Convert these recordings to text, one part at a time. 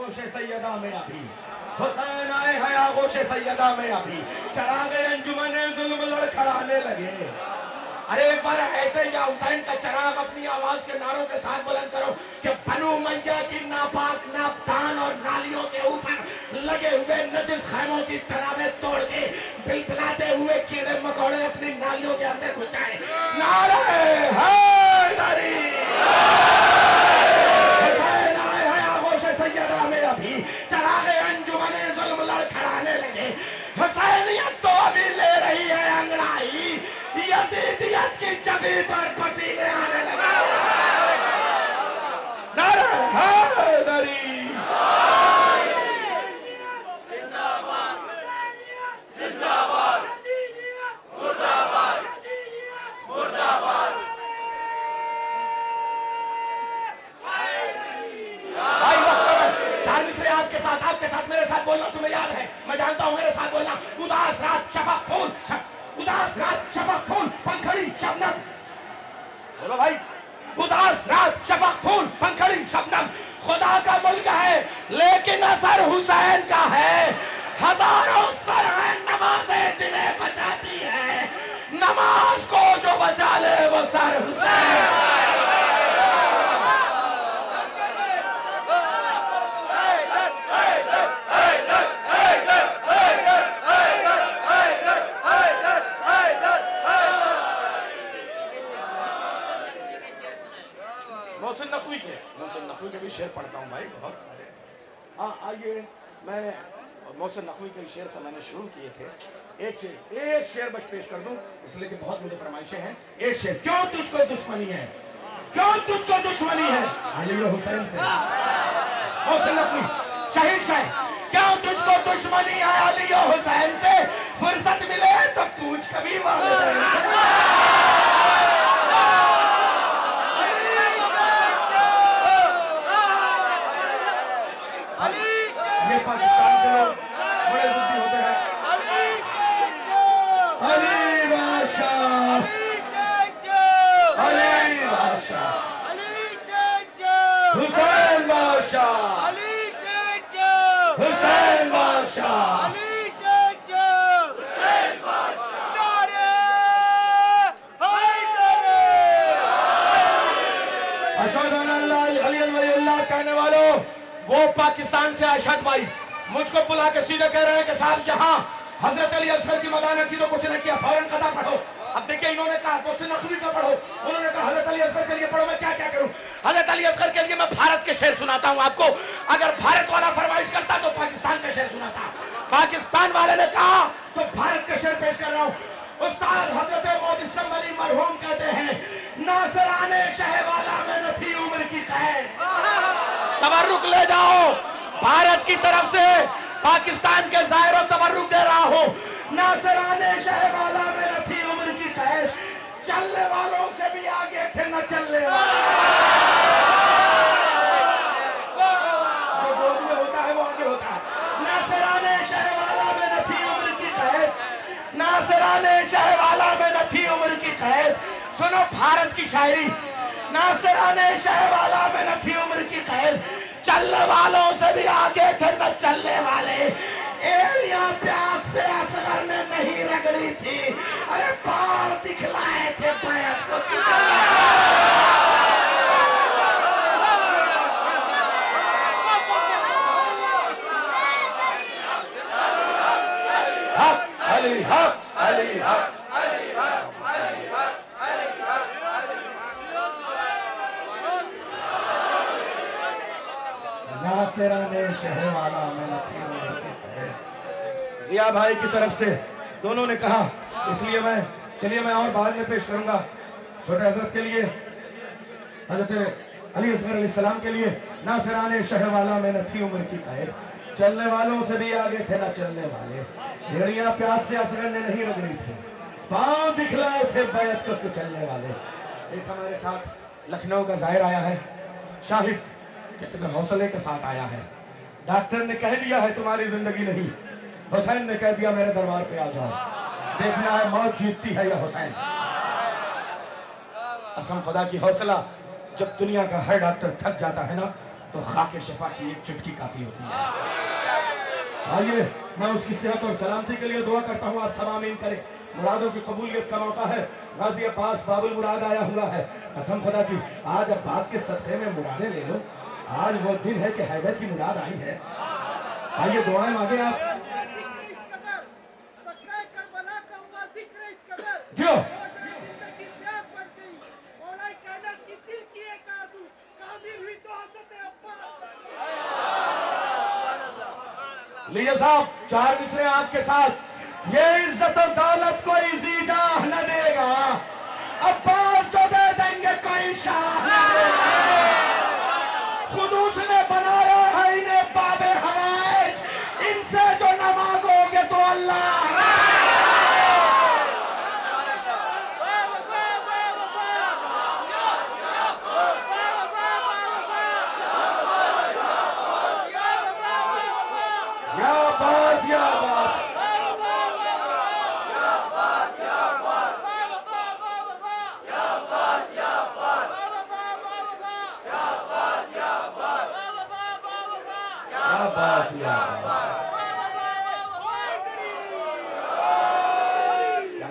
آغوش سیدہ میں ابھی، حسین آئے ہیں آغوش سیدہ میں ابھی، چراغ انجمن ظلم لڑکھڑانے لگے۔ ارے ایک بار ایسے یا حسین کا چراغ اپنی آواز کے نعروں کے ساتھ بلند کرو کہ بنو امیہ کی ناپاک ناپدان اور نالیوں کے اوپر لگے ہوئے نجس خیموں کی تراویں توڑ کے بلبلاتے ہوئے کیڑے مکوڑے اپنی نالیوں کے اندر گھس جائیں۔ نعرہ حیدری! حسین آئے ہیں آغوش سیدہ میں ابھی، چراغ انجمن ظلم لڑکھڑانے لگے۔ حسینیت تو ابھی لے رہی ہے انگڑائی، یزیدیت کی جبھی پر پسینے آنے لگے۔ نعرہ حیدری! آپ کے ساتھ میرے ساتھ بولنا تمہیں یاد ہے، میں جانتا ہوں میرے ساتھ بولنا۔ اداس رات شفق پھول، اداس رات شفق پھول پنکھڑی شبنم، بولو بھائی۔ اداس رات شفق پھول پنکھڑی شبنم، خدا کا ملک ہے لیکن اثر حسین کا ہے۔ ہزاروں سر ہیں نمازیں جنہیں بچاتی ہے، نماز کو جو بچا لے وہ سر حسین۔ محسن نقوی کے بھی شعر پڑھتا ہوں بھائی، بہت سارے۔ ہاں آئیے، میں محسن نقوی کے شعر سے میں نے شروع کیے تھے۔ ایک شعر بس پیش کر دوں اس لیے کہ بہت مجھے فرمائشیں ہیں۔ ایک شعر، کیوں تجھ کو دشمنی ہے، کیوں تجھ کو دشمنی ہے علی و حسین سے۔ محسن نقوی شہید شاعر، کیوں تجھ کو دشمنی ہے علی و حسین سے، فرصت ملے تو پوچھ کبھی والدین سے۔ یہ پاکستان کے لوگ بڑے ضدی ہوتے ہیں۔ علی بادشاہ، علی بادشاہ، حسین بادشاہ، حسین بادشاہ، اشہد ان لا الہ الا اللہ کہنے والوں، وہ پاکستان سے اشہد بھائی مجھ کو بلا کے سیدھے کہہ رہے ہیں کہ صاحب یہاں حضرت علی اصغر کی مدانت کی تو کچھ نہ کیا، فوراً قضا پڑھو۔ اب دیکھیں انہوں نے کہا محسن نقوی کا پڑھو، انہوں نے کہا حضرت علی اصغر کے لیے پڑھو، میں کیا کیا کروں؟ حضرت علی اصغر کے لیے میں بھارت کے شعر سناتا ہوں آپ کو، اگر بھارت والا فرمائش کرتا تو پاکستان کا شعر سناتا، پاکستان والے نے کہا تو بھارت کا شعر پیش کر رہا ہوں۔ استاد حضرت مجسم علی مرحوم کہتے ہیں، ناصران شہ والا میں نہ تھی عمر کی قید۔ تبرک لے جاؤ، بھارت کی طرف سے پاکستان کے ظاہر و تبرک دے رہا ہوں۔ ناصران شہ والا میں نہ تھی عمر کی قید، چلنے والوں سے بھی آگے تھے نہ چلنے والے۔ جو بھی ہوتا ہے وہ آگے ہوتا ہے۔ ناصران شہ والا میں نہ تھی عمر کی قید، ناصران شہ والا میں نہ تھی عمر کی قید۔ سنو بھارت کی شاعری، ناصران شہ والا میں نہ تھی عمر کی قید، چلنے والوں سے بھی آگے تھے نہ چلنے والے۔ ایڑیاں پیاس سے اصغر نے نہیں رگڑی تھی، ارے پاؤں دکھلائے تھے بیعت کو کتنے۔ حق علی حق علی حق ناصران شہ والا میں نہ تھی عمر کی قید۔ ضیاء بھائی کی طرف سے دونوں نے کہا، اس لیے چلیے میں اور بعد میں پیش کروں گا۔ چھوٹے حضرت کے لیے، حضرت علی اصغر علیہ السلام کے لیے، ناصران شہ والا میں نہ تھی عمر کی قید، چلنے والوں سے بھی آگے تھے نہ چلنے والے۔ ایڑیاں پیاس سے اصغر نے نہیں رگڑی تھی، پاؤں دکھلائے تھے بیعت کو چلنے والے۔ ایک ہمارے ساتھ لکھنؤ کا ظاہر آیا ہے، شاہد کتنے حوصلے کے ساتھ آیا ہے۔ ڈاکٹر نے کہہ دیا ہے تمہاری زندگی نہیں، حسین نے کہہ دیا میرے دربار پہ آ جاؤ، دیکھنا ہے موت جیتتی ہے یا حسین۔ قسم خدا کی حوصلہ، جب دنیا کا ہر ڈاکٹر تھک جاتا ہے نا تو خاک شفا کی ایک چٹکی کافی ہوتی ہے۔ آئیے میں اس کی صحت اور سلامتی کے لیے دعا کرتا ہوں، آپ سب آمین کریں۔ مرادوں کی قبولیت کا موقع ہے، غازی عباس باب المراد آیا ہوا ہے۔ قسم خدا کی آج عباس کے صدقے میں مرادیں لے لو، آج وہ دن ہے کہ حیدر کی مراد آئی ہے۔ آئیے دعائیں مانگیں آپ جو لیے صاحب 4 مصرے آپ کے ساتھ۔ یہ عزت و دولت کوئی زیجاہ نہ دے گا، عباس تو دے دیں گے کوئی شاہ نہ دے گا۔ خود اس نے بنایا ہے انہیں باب حوائج، ان سے جو نہ مانگو گے تو اللہ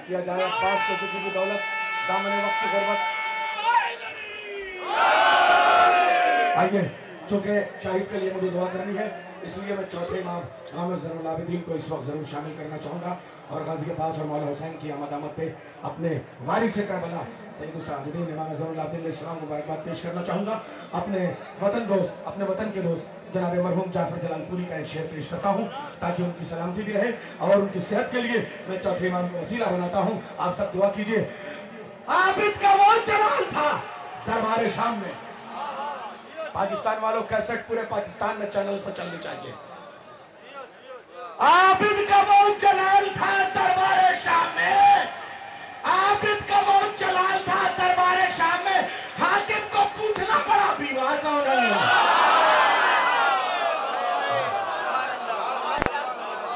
کیا جائے عباس کو ذکر کی دولت دامن وقت کی غربت۔ آئیے چونکہ شاہد کے لیے مجھے دعا کرنی ہے، اس لیے میں چوتھے امام امام زین العابدین کو اس وقت ضرور شامل کرنا چاہوں گا، اور غازی عباس اور مولا حسین کی آمد پہ اپنے وارث کربلا سید الساجدین امام زین العابدین علیہ السلام کو مبارکباد پیش کرنا چاہوں گا۔ اپنے وطن دوست، اپنے وطن کے دوست جناب مرحوم جعفر جلال پوری کا ایک شعر پیش کرتا ہوں تاکہ ان کی سلامتی بھی رہے، اور ان کی صحت کے لیے میں چوتھے امام کو وسیلہ بناتا ہوں۔ آپ سب دعا کیجئے۔ عابد کا وہ جلال تھا دربار شام میں، پاکستان والوں کیسٹ پورے پاکستان میں چینل پر چلنی چاہیے۔ عابد کا وہ جلال تھا دربار شام میں، عابد کا وہ جلال تھا دربار شام میں، حاکم کو پوچھنا پڑا بیمار کون ہے۔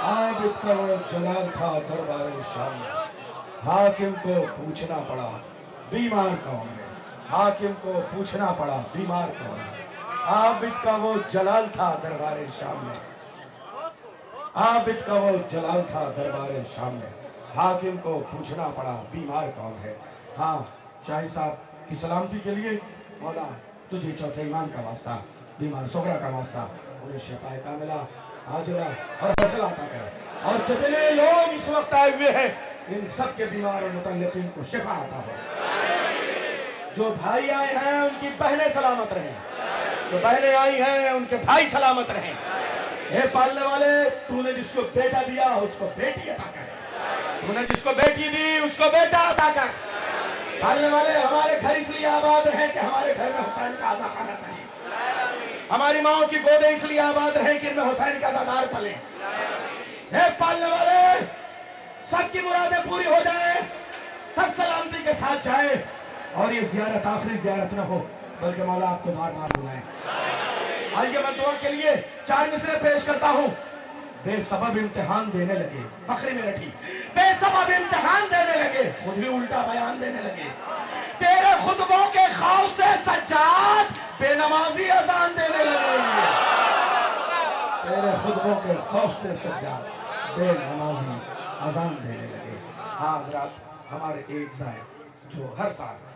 عابد کا وہ جلال تھا دربار شام میں، حاکم کو پوچھنا پڑا بیمار کون ہے، حاکم کو پوچھنا پڑا بیمار کون ہے۔ عابد کا وہ جلال تھا دربار شام میں، عابد کا وہ جلال تھا دربار شام میں، حاکم کو پوچھنا پڑا بیمار کون ہے۔ ہاں شاہی صاحب کی سلامتی کے لیے مولا تجھے چوتھے ایمان کا واسطہ، بیمار صغرا کا واسطہ، انہیں شفاء کاملہ عاجلہ اور حوصلہ عطا کرے، اور جتنے لوگ اس وقت آئے ہوئے ہیں ان سب کے بیمار اور متعلقین کو شفا عطا ہو۔ جو بھائی آئے ہیں ان کی بہنیں سلامت رہیں، جو بہنیں آئی ہیں ان کے بھائی سلامت رہیں۔ اے پالنے والے، تو نے جس کو بیٹا دیا اس کو بیٹی عطا کر، تو نے جس کو بیٹی دی اس کو بیٹا عطا کر۔ پالنے والے، ہمارے گھر اس لیے آباد رہیں کہ ہمارے گھر میں حسین کا عزا خانہ سنی، ہماری ماں کی گودیں اس لیے آباد رہیں کہ ان میں حسین کا عزادار پلیں۔ اے پالنے والے، سب کی مرادیں پوری ہو جائیں، سب سلامتی کے ساتھ جائیں، اور یہ زیارت آخری زیارت نہ ہو بلکہ مولا آپ کو بار بار بلائیں۔ آئیے میں دعا کے لیے 4 مصرے پیش کرتا ہوں۔ بے سبب امتحان دینے لگے، فخری میں رکھی، بے سبب امتحان دینے لگے، خود ہی الٹا بیان دینے لگے، تیرے خطبوں کے خوف سے سجاد بے نمازی اذان دینے لگے، تیرے خطبوں کے خوف سے سجاد بے نمازی اذان دینے لگے۔ ہاں حضرات، ہمارے ایک زائد جو ہر سال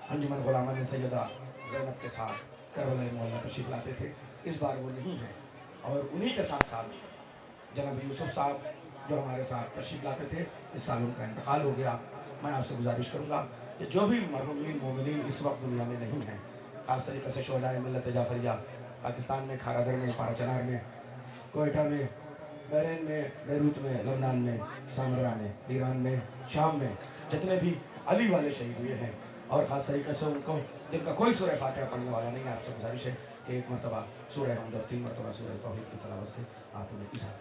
انجمن غلامان سیدہ زینب کے ساتھ کربلا مولا تشریف لاتے تھے، اس بار وہ نہیں ہے، اور انہی کے ساتھ ساتھ جناب یوسف صاحب جو ہمارے ساتھ تشریف لاتے تھے، اس سال ان کا انتقال ہو گیا۔ میں آپ سے گزارش کروں گا کہ جو بھی مرحومین مومنین اس وقت دنیا میں نہیں ہیں، خاص طریقے سے شہدائے ملت جعفریہ پاکستان میں، کھارا در میں، پارا چنار میں، کوئٹہ میں، بحرین میں، بیروت میں، لبنان میں، سامرا میں، ایران میں، شام میں، جتنے بھی علی والے شہید ہوئے ہیں، اور خاص طریقے سے ان کو جن کا کوئی سورہ فاتحہ پڑھنے والا نہیں ہے، آپ سے گزارش ہے کہ 1 مرتبہ سورہ حمد اور 3 مرتبہ سورہ توحید کی تلاوت سے آپ انہیں عیسیٰ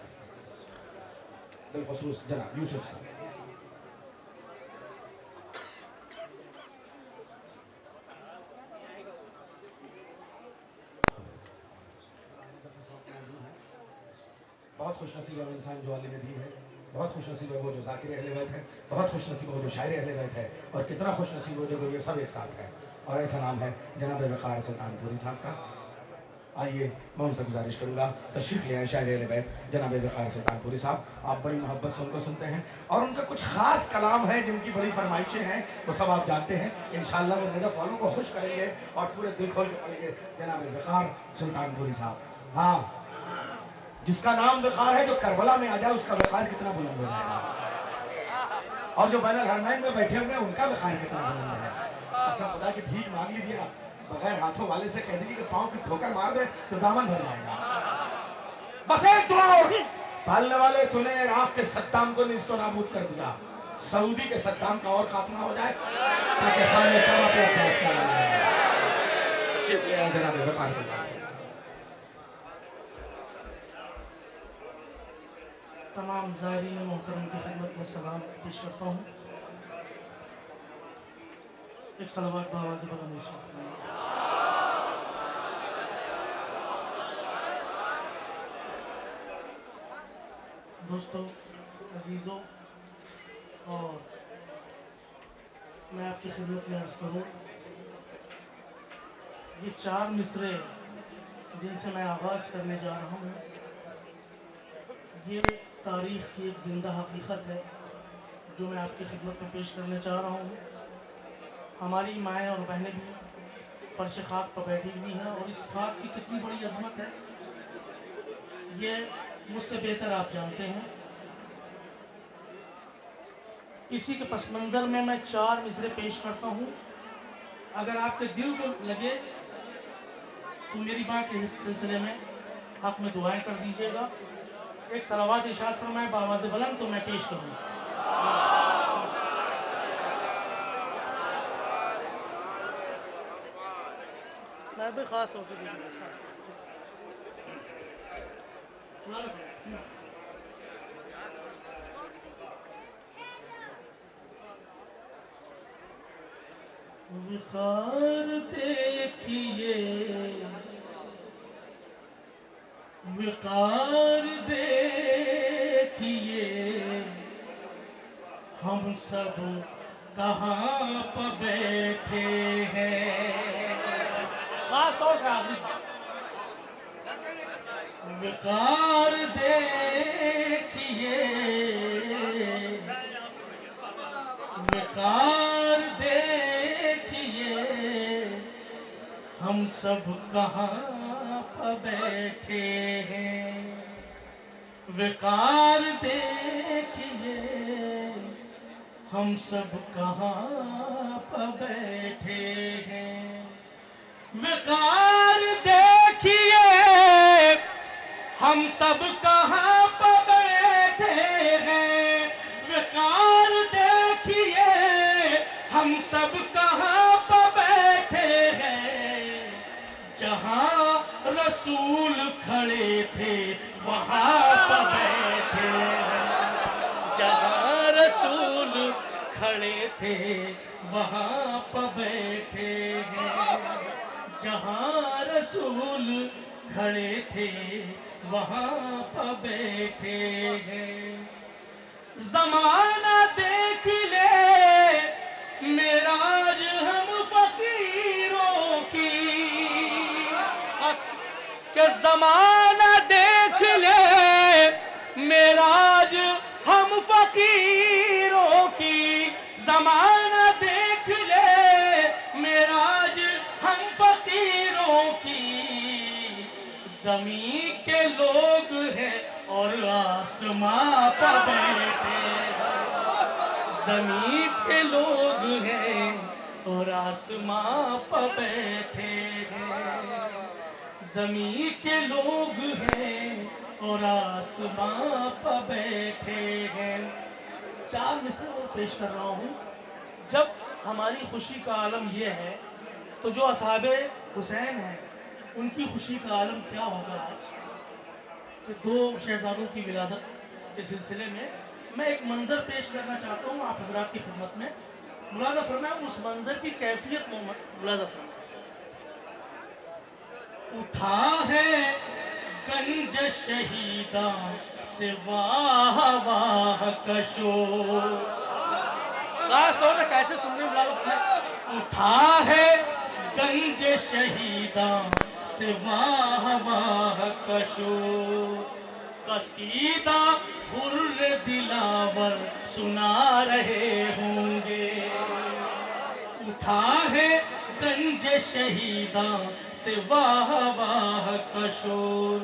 بالخصوص جناب یوسف صاحب۔ بہت خوش نصیب ہے وہ انسان جو عالم دین ہے، بہت خوش نصیب ہے وہ جو ذاکر اہل بیت ہے، بہت خوش نصیب ہے وہ جو شاعر اہل بیت ہے، اور کتنا خوش نصیب ہو جو یہ سب ایک ساتھ ہے، اور ایسا نام ہے جناب وقار سلطان پوری صاحب کا۔ آئیے میں ان سے گزارش کروں گا تشریف لے آئے شاعر اہل بیت جناب وقار سلطان پوری صاحب. آپ بڑی محبت سے ان کو سنتے ہیں اور ان کا کچھ خاص کلام ہے جن کی بڑی فرمائشیں ہیں وہ سب آپ جانتے ہیں. انشاءاللہ وہ نجف والوں کو خوش کریں گے اور پورے دل کھول کے پڑھیں گے جناب وقار سلطان پوری صاحب. ہاں جس کا نام وقار ہے جو کربلا میں آ جائے اس کا وقار کتنا بلند ہو جائے گا, اور جو بین الحرمین میں بیٹھے ہوئے ہیں ان کا وقار کتنا بلند ہے. ایسا خدا کی بھیک مانگ لیجیے آپ بغیر ہاتھوں والے سے کہہ دیجیے کہ پاؤں کی ٹھوکر مار دے تو دامن بھر جائے گا. بس ایک دعا ہوگی, پالنے والے تو نے عراق کے صدام کو نیست و نابود کر دیا, سعودی کے صدام کا اور خاتمہ ہو جائے تاکہ خانے کعبہ پہ عباس کا نام ہے. شکریہ جناب وقار صاحب. تمام زائرین محترم کی خدمت میں سلام پیش کرتا ہوں. ایک صلوات بآواز بلند ارشاد فرمائیں. دوستو, عزیزوں, اور میں آپ کی خدمت میں عرض کروں یہ 4 مصرے جن سے میں آغاز کرنے جا رہا ہوں یہ تاریخ کی ایک زندہ حقیقت ہے جو میں آپ کی خدمت میں پیش کرنے چاہ رہا ہوں. ہماری مائیں اور بہنیں بھی فرش خاک پر بیٹھی ہوئی ہیں اور اس خاک کی کتنی بڑی عظمت ہے یہ مجھ سے بہتر آپ جانتے ہیں. اسی کے پس منظر میں 4 مصرے پیش کرتا ہوں. اگر آپ کے دل کو لگے تو میری ماں کے سلسلے میں حق میں دعائیں کر دیجیے گا. ایک صلوات ارشاد فرمائیں بآواز بلند تو میں پیش کروں. میں بھی خاص طور سے وقار دیکھیے, وقار دیکھیے, ہم سب کہاں پہ بیٹھے ہیں. خاص طور سے آدمی وقار دیکھیے, وقار دیکھیے, ہم سب کہاں پہ بیٹھے ہیں. وقار دیکھیے, ہم سب کہاں پہ بیٹھے ہیں. وقار دیکھیے, ہم سب کہاں پہ بیٹھے ہیں. وقار دیکھیے, ہم سب کہاں پہ بیٹھے ہیں. جہاں رسول کھڑے تھے وہاں پہ بیٹھے ہیں. جہاں رسول کھڑے تھے وہاں پہ بیٹھے ہیں. جہاں رسول کھڑے تھے وہاں پہ بیٹھے ہیں. زمانہ دیکھ لے معراج ہم فقیروں کی, کہ زمانہ دیکھ لے معراج ہم فقیروں کی. زمانہ دیکھ لے معراج ہم فقیروں کی. زمین کے لوگ ہیں اور آسمان پر بیٹھے ہیں. زمین کے لوگ ہیں اور آسمان پر بیٹھے ہیں. زمین کے لوگ ہیں اور آسمان پر بیٹھے ہیں. 4 مصرے اور پیش کر رہا ہوں. جب ہماری خوشی کا عالم یہ ہے تو جو اصحاب حسین ہیں ان کی خوشی کا عالم کیا ہوگا آج کہ 2 شہزادوں کی ولادت کے سلسلے میں ایک منظر پیش کرنا چاہتا ہوں آپ حضرات کی خدمت میں. ملاحظہ فرمائیں اس منظر کی کیفیت میں ملاحظہ فرمائیں. اٹھا ہے گنج شہیداں سے واہ واہ کا شور. خاص طور سے کیسے سننے ملاحظہ فرمائیں. اٹھا ہے گنج شہیداں سے واہ واہ کا شور قصیدہ حر دلاور سنا رہے ہوں گے اٹھا ہے گنج شہیداں سے واہ واہ کا شور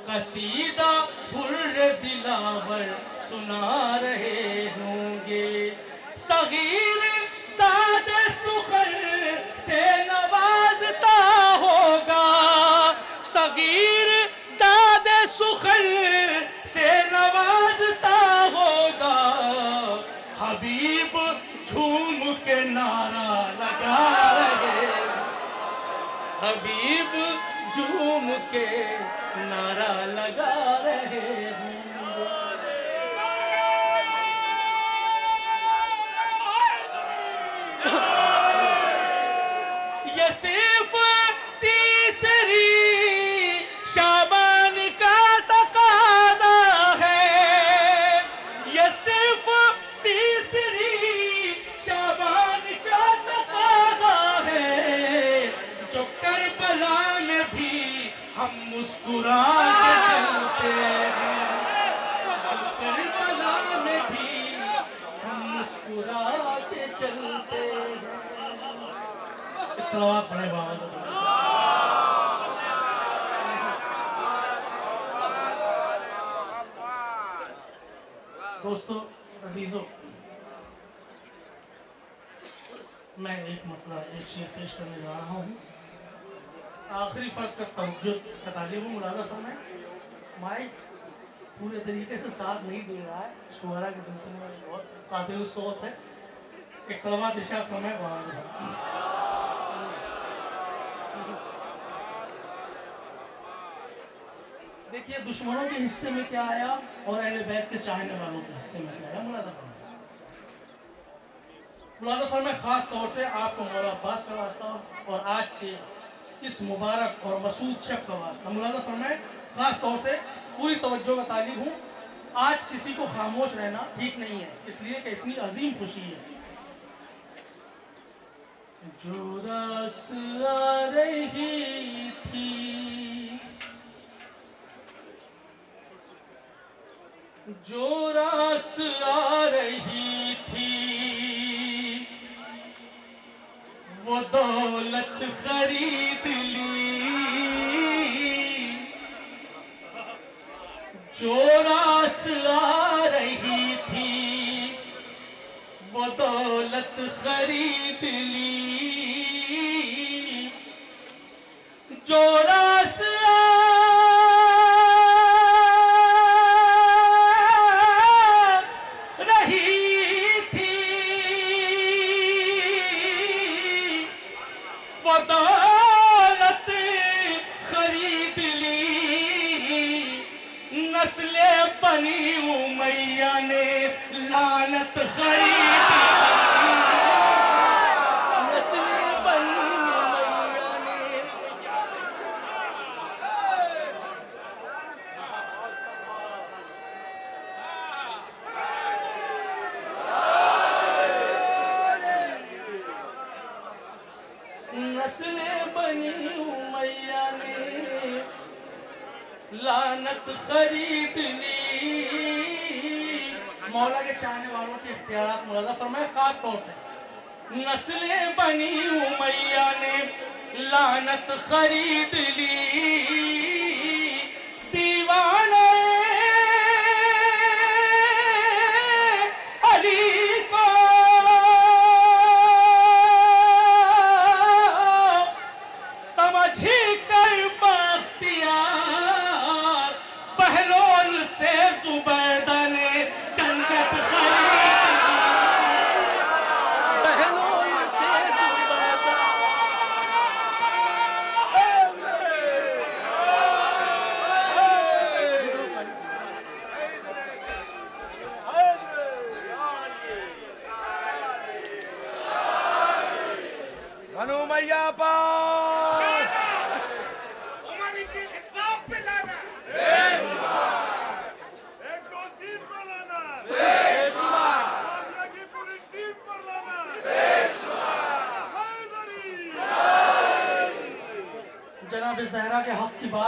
قصیدہ حر دلاور سنا رہے ہوں گے صغیر داد سخن سے نوازتا ہوگا صغیر داد سخن سے نوازتا ہوگا حبیب جھوم کے نعرہ لگا رہے حبیب جھوم کے نعرہ لگا رہے ہوں یہ صرف تیسری شعبان کا تقاضا ہے یہ صرف تیسری شعبان کا تقاضا ہے جو کربلا میں بھی ہم مسکرا کے چلتے ہیں کربلا میں بھی ہم مسکرا کے چلتے ہیں صلوات پڑھے بابا دوستو عزیزو میں ایک مطلب ایک شیئر پیش کرنے جا رہا ہوں آخری فرق کا توجہ کا تعلیم ملازہ فرمائیں مائک پورے طریقے سے ساتھ نہیں دے رہا ہے شعراء کے سلسلے میں بہت قابل الصوت ہے ایک صلوات ارشاد فرمائیں بابا دیکھیے دشمنوں کے حصے میں کیا آیا اور اہل بیت کے چاہنے والوں کے حصے میں کیا آیا ملازہ فرمائے خاص طور سے آپ کو مولا عباس کا واسطہ اور آج کے اس مبارک اور مسعود شب کا واسطہ ملازہ فرمائے خاص طور سے پوری توجہ کا طالب ہوں آج کسی کو خاموش رہنا ٹھیک نہیں ہے اس لیے کہ اتنی عظیم خوشی ہے جو راس آ رہی تھی جو راس آ رہی تھی وہ دولت خرید لی جو راس آ رہی تھی وہ دولت خرید لی جو راس دولت خرید لی نسل بنی امیہ نے لعنت خرید نسل بنی امیہ نے نسل بنی امیہ نے لعنت خرید لی مولا کے چاہنے والوں کے اختیارات ملازہ فرمائے خاص طور سے نسل بنی امیہ نے لعنت خرید لی دیوانے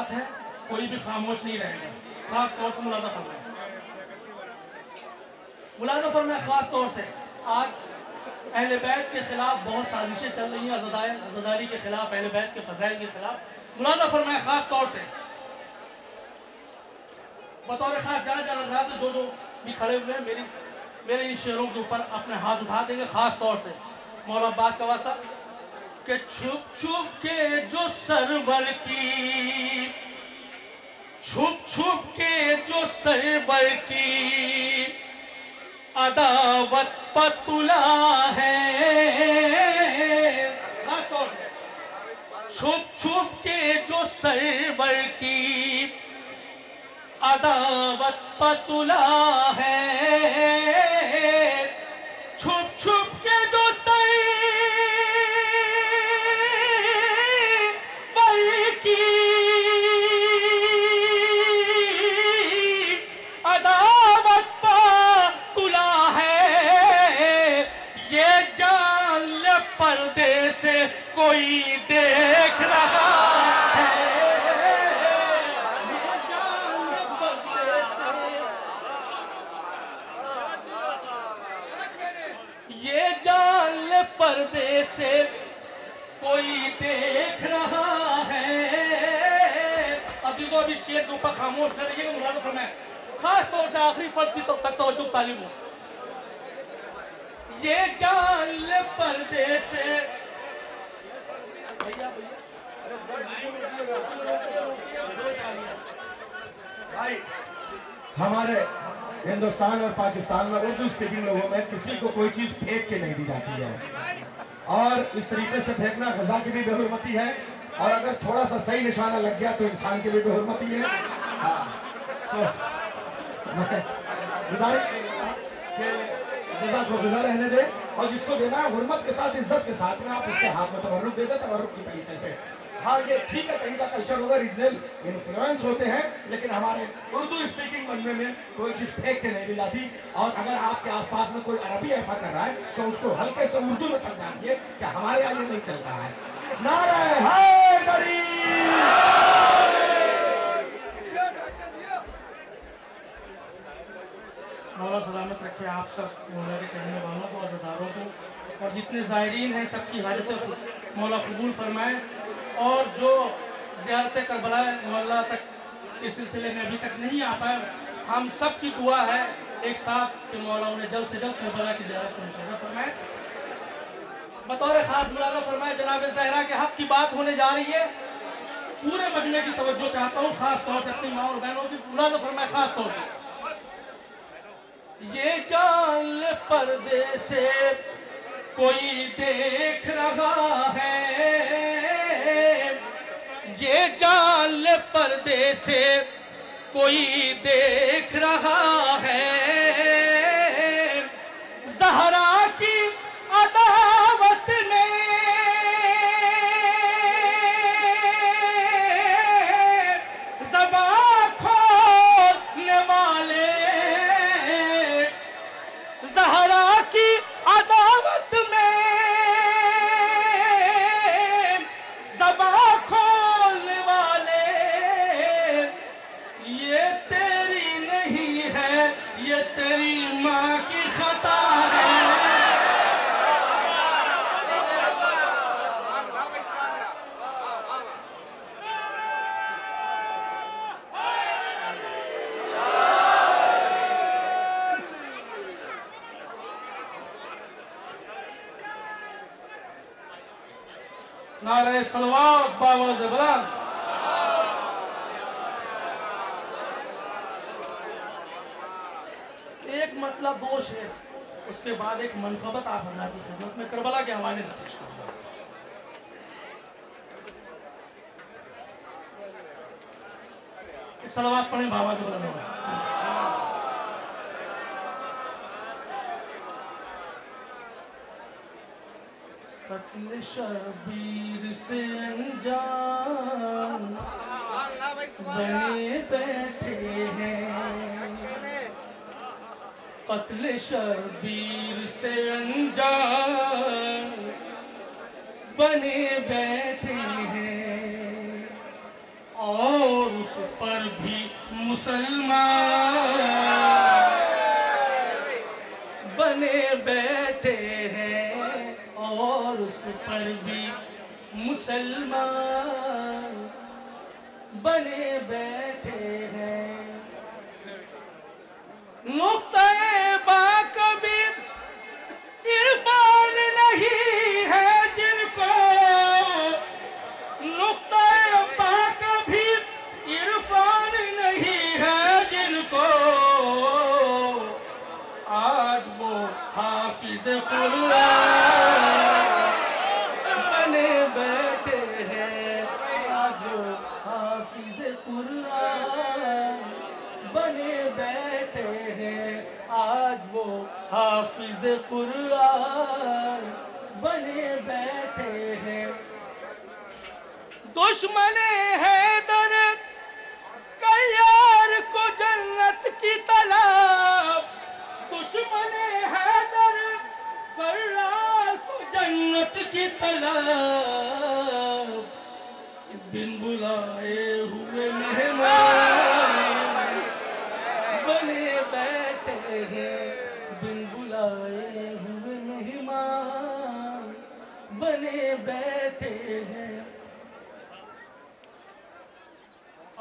بات ہے کوئی بھی خاموش نہیں رہے گا. خاص طور سے ملاحظہ فرمائیں. ملاحظہ فرمائیں خاص طور سے آج اہل بیت کے خلاف بہت سازشیں چل رہی ہیں، عزاداری کے خلاف، اہل بیت کے فضائل کے خلاف. ملاحظہ فرمائیں خاص طور سے بطور خاص جہاں جہاں حضرات جو بھی کھڑے ہوئے ہیں میرے ان شعروں کے اوپر اپنے ہاتھ اٹھا دیں گے. خاص طور سے مولا عباس کا واسطہ کہ چھپ چھپ کے جو سرور کی، چھپ چھپ کے جو سرور کی عداوت پتلا ہے. خاص طور سے چھپ چھپ کے جو سرور کی عداوت پتلا ہے، چھپ چھپ کے جو سرور کی عداوت پتلا ہے، یہ جان لے پردے سے کوئی دیکھ رہا ہے. یہ جان لے پردے سے کوئی دیکھ رہا ہے. عزیزوں ابھی شیر کے اوپر خاموش نہ رہیے گا. ملاحظہ فرمائیں خاص طور سے آخری فرد کی تک توجہ تعلیم ہو. یہ جان لے پردے سے بھائی ہمارے ہندوستان اور پاکستان میں اردو اسپیکنگ لوگوں میں کسی کو کوئی چیز پھینک کے نہیں دی جاتی ہے، اور اس طریقے سے پھینکنا غذا کی بھی بے حرمتی ہے، اور اگر تھوڑا سا صحیح نشانہ لگ گیا تو انسان کی بھی بے حرمتی ہے. تو گزارش کہ غذا کو غذا رہنے دیں، اور جس کو دینا ہے حرمت کے ساتھ، عزت کے ساتھ میں آپ اس کے ہاتھ میں تبرک دے دیں، تبرک کی طریقے سے. ہاں یہ ٹھیک ہے کہیں کا کلچر ہوگا، ریجنل انفلوئنس ہوتے ہیں، لیکن ہمارے اردو اسپیکنگ بننے میں کوئی چیز پھینک کے نہیں دی جاتی. اور اگر آپ کے آس پاس میں کوئی عربی ایسا کر رہا ہے تو اس کو ہلکے سے اردو میں سمجھا دیے کہ ہمارے یہاں یہ نہیں چل رہا ہے. نعرہ حیدری! مولا سلامت رکھے آپ سب مولا کے چاہنے والوں کو، عزاداروں کو، اور جتنے زائرین ہیں سب کی حاجتیں مولا قبول فرمائے. اور جو زیارت کربلا مولا تک اس سلسلے میں ابھی تک نہیں آ پائے، ہم سب کی دعا ہے ایک ساتھ کہ مولا انہیں جلد سے جلد کربلا کی زیارت کو مشرف فرمائے. بطور خاص ملاحظہ فرمائے جناب زہرا کے حق کی بات ہونے جا رہی ہے. پورے مجمع کی توجہ چاہتا ہوں، خاص طور سے اپنی ماں اور بہنوں کی. ملاحظہ فرمائے خاص طور سے یہ جان لے پردے سے کوئی دیکھ رہا ہے، یہ جان لے پردے سے کوئی دیکھ رہا ہے. زہرا کی عداوت نے زبان کھولنے والے، زہرا کی عداوت میں زبان کھولنے والے، یہ تیری نہیں ہے یہ تیری ماں کی خطا ہے. نعرہ صلوات باواز بلند. ایک مطلب دو شعر، اس کے بعد ایک منقبت آپ حضرات کی خدمت میں کربلا کے حوالے سے پیش کروں گا. ایک صلوات پڑھیں باواز بلند. قتل شبیر سے انجام بنے بیٹھے ہیں، قتل شبیر سے انجام بنے بیٹھے ہیں، اور اس پر بھی مسلمان بنے بیٹھے ہیں، اور اس پر بھی مسلمان بنے بیٹھے ہیں۔ نقطۂ با کبھی عرفان نہیں ہے جن کو، نقطۂ با کبھی عرفان نہیں ہے جن کو، آج وہ حافظ قرآن بنے بیٹھے ہیں، آج وہ حافظ قرآن بنے بیٹھے ہیں، آج وہ حافظ قرآن بنے بیٹھے ہیں۔ دشمن حیدر کیار کو جنت کی طلب، دشمن حیدر کیار کو جنت کی طلب، بن بلائے ہوئے مہمان بنے بیٹھے ہیں، بن بلائے ہوئے مہمان بنے بیٹھے ہیں،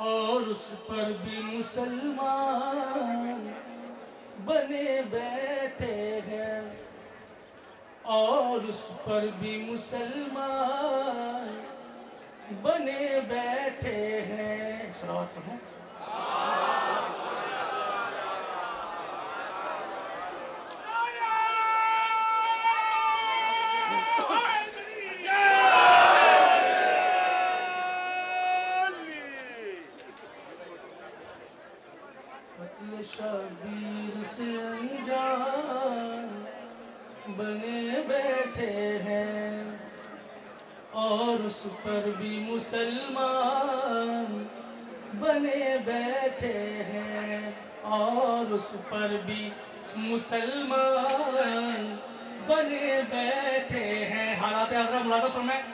اور اس پر بھی مسلمان بنے بیٹھے ہیں، اور اس پر بھی مسلمان بنے بیٹھے ہیں۔ صلوات پڑھیں۔ قتل شبیر سے انجان بنے بیٹھے ہیں، اور اس پر بھی مسلمان بنے بیٹھے ہیں، اور اس پر بھی مسلمان بنے بیٹھے ہیں۔ حالات حضرت ملازمت فرمائیں۔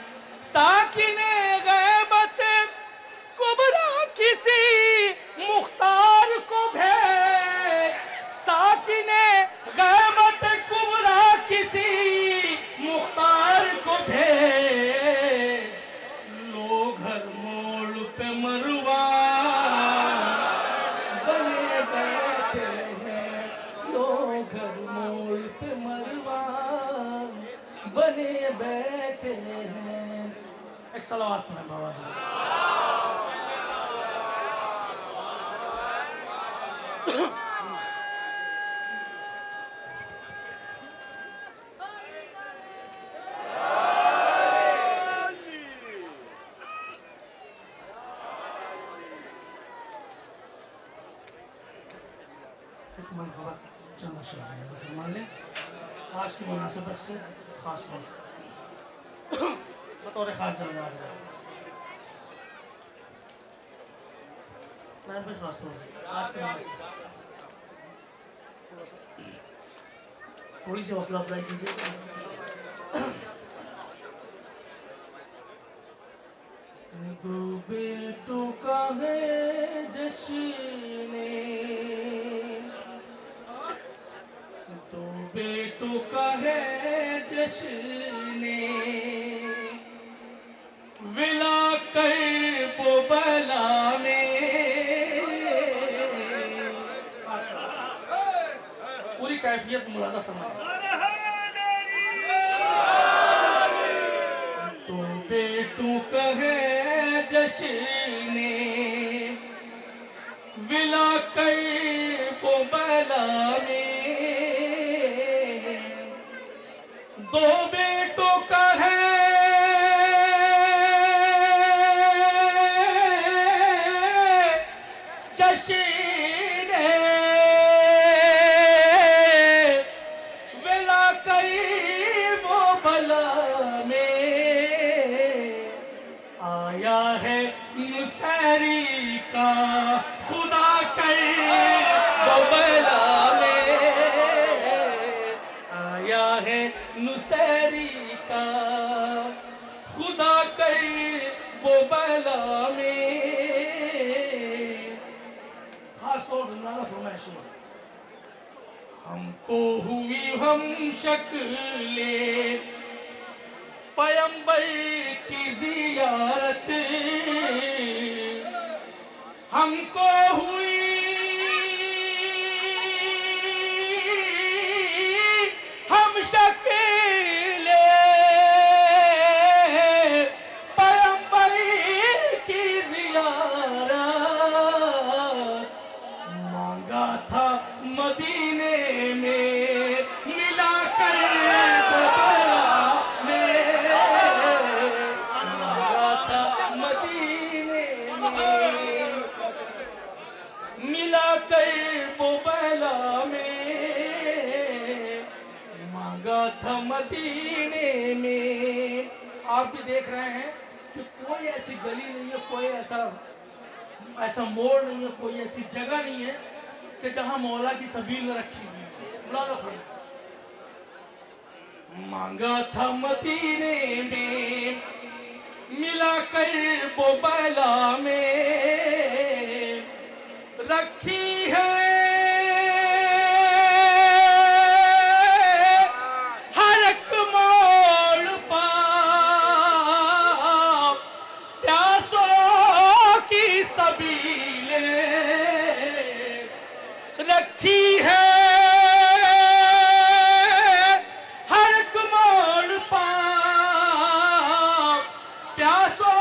ساکن غیبت کبریٰ کسی مختار کو بھیج، ساکن غیبت کبریٰ کسی مختار کو بھیج، لو گھر موڑ پہ مروان بنے بیٹھے ہیں، لو گھر موڑ پہ مروان بنے بیٹھے ہیں۔ ایک صلوات پڑھیں بابا جی۔ ایک منصوبہ چند اشعار فرمان لیں آج کی مناسبت سے، خاص طور سے بطور خاص جلوہ ہے۔ نائب بھائی خاص طور سے آج کی مناسبت تھوڑی سی حوصلہ افزائی کیجیے۔ دو بیٹوں کا ہے جشن، دو بیٹوں کا ہے جشن، ولا کرب و بلا میں، پوری کیفیت ملاحظہ فرمائیں۔ دو بیٹوں کا ہے جشن، ولا کرب و بلا میں، دو بیٹوں کا ہے جشن، ولا کرب و بلا میں، آیا ہے نصیری کا خدا کرب و بلا میں، آیا ہے نصیری کا خدا کرب و بلا میں، اور زمانہ فرمائش ہے ہم کو ہوئی ہم شکلیں پیمبر کی زیارت ہم کو ہوئی ہم شکلیں پیمبر کی زیارت مانگا تھا مدینے میں ملا کر دوبارہ میں مانگا تھا مدینے میں ملا کر دوبارہ میں مانگا تھا مدینے میں آپ بھی دیکھ رہے ہیں کہ کوئی ایسی گلی نہیں ہے کوئی ایسا موڑ نہیں ہے کوئی ایسی جگہ نہیں ہے کہ جہاں مولا کی سبیل رکھی ہوئی ہے ملاحظہ فرمائیں مانگا تھا مدینے میں ملا کر بوبلا میں رکھی ہے ہر ایک موڑ پر پیاسوں کی سبیلیں رکھی ہے ہر ایک موڑ پر پیاسوں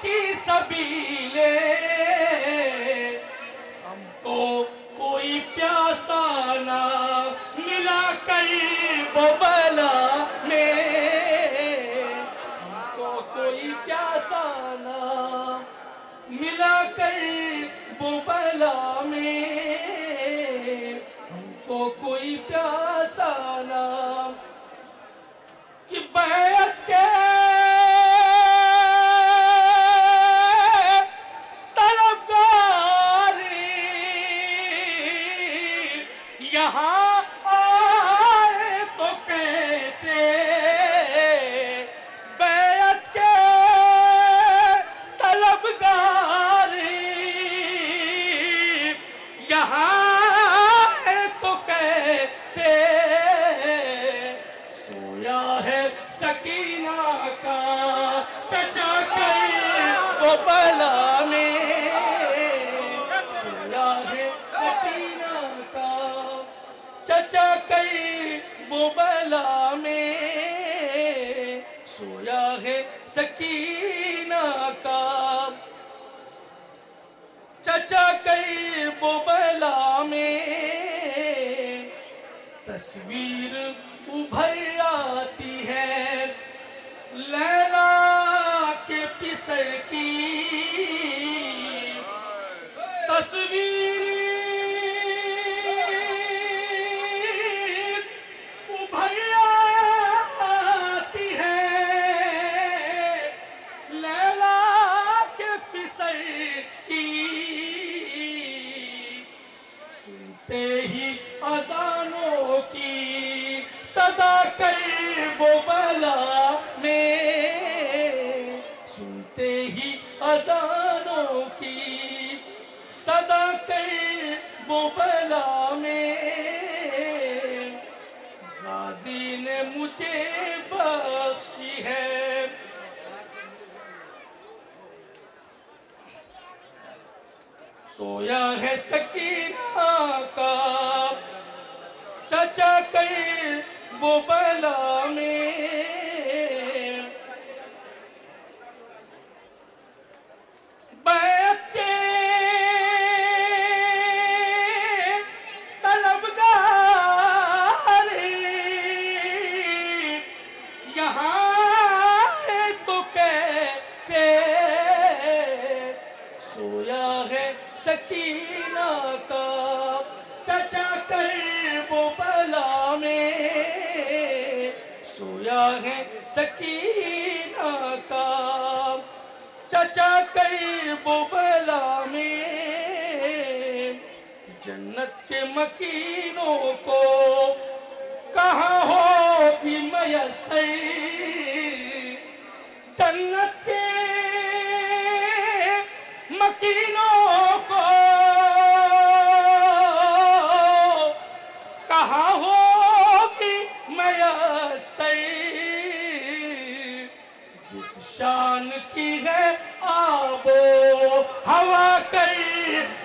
کی سبیلیں ہم کو کوئی پیاسا نہ ملا کر بوبلا میں ہم کو کوئی پیاسا نہ ملا کر بوبلا میں ہم کو کوئی پیاسا نہ کہ بیعت کے یہاں آئے تو کیسے بیعت کے طلبگاری یہاں آئے تو کیسے سویا ہے سکینہ کا چچا کر وہ بلا میں سویا ہے سکینہ کا چچا کئی بوبلا میں سویا ہے سکینہ کا چچا کئی بوبلا میں تصویر ابھر آتی ہے لیلا کے پسر کی تصویر ہی اذانوں کی صدا کر بوبلا میں سنتے ہی اذانوں کی صدا کر بوبلا میں غازی نے مجھے بخشی ہے سویا ہے سکینہ کا چچا کر بوبلا میں بیعت کے طلبگاری یہاں ہے تو کیسے سویا ہے سکینہ کا چچا کر بوبلا میں سویا ہے سکینہ کا چچا کر بوبلا میں جنت کے مکینوں کو کہاں ہوگی میسر جنت کے مکینوں کو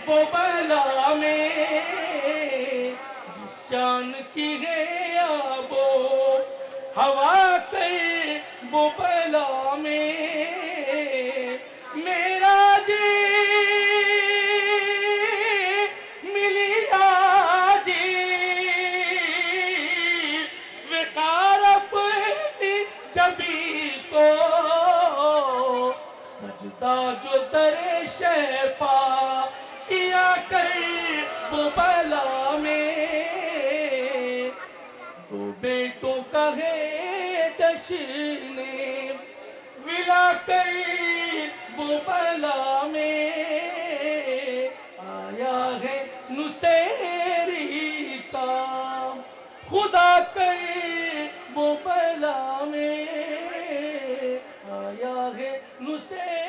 وہ بلا میں جس جان کی ہے آبو ہوا کے وہ بلا میں میرا جی ملیا جی وقار اپنی جبی کو سجدہ جو در شیپا کیا کر وہ بلا میں دو بیٹوں کا ہے جشن ولا کر وہ بلا میں آیا ہے نصیری کا خدا کر وہ بلا میں آیا ہے نصیری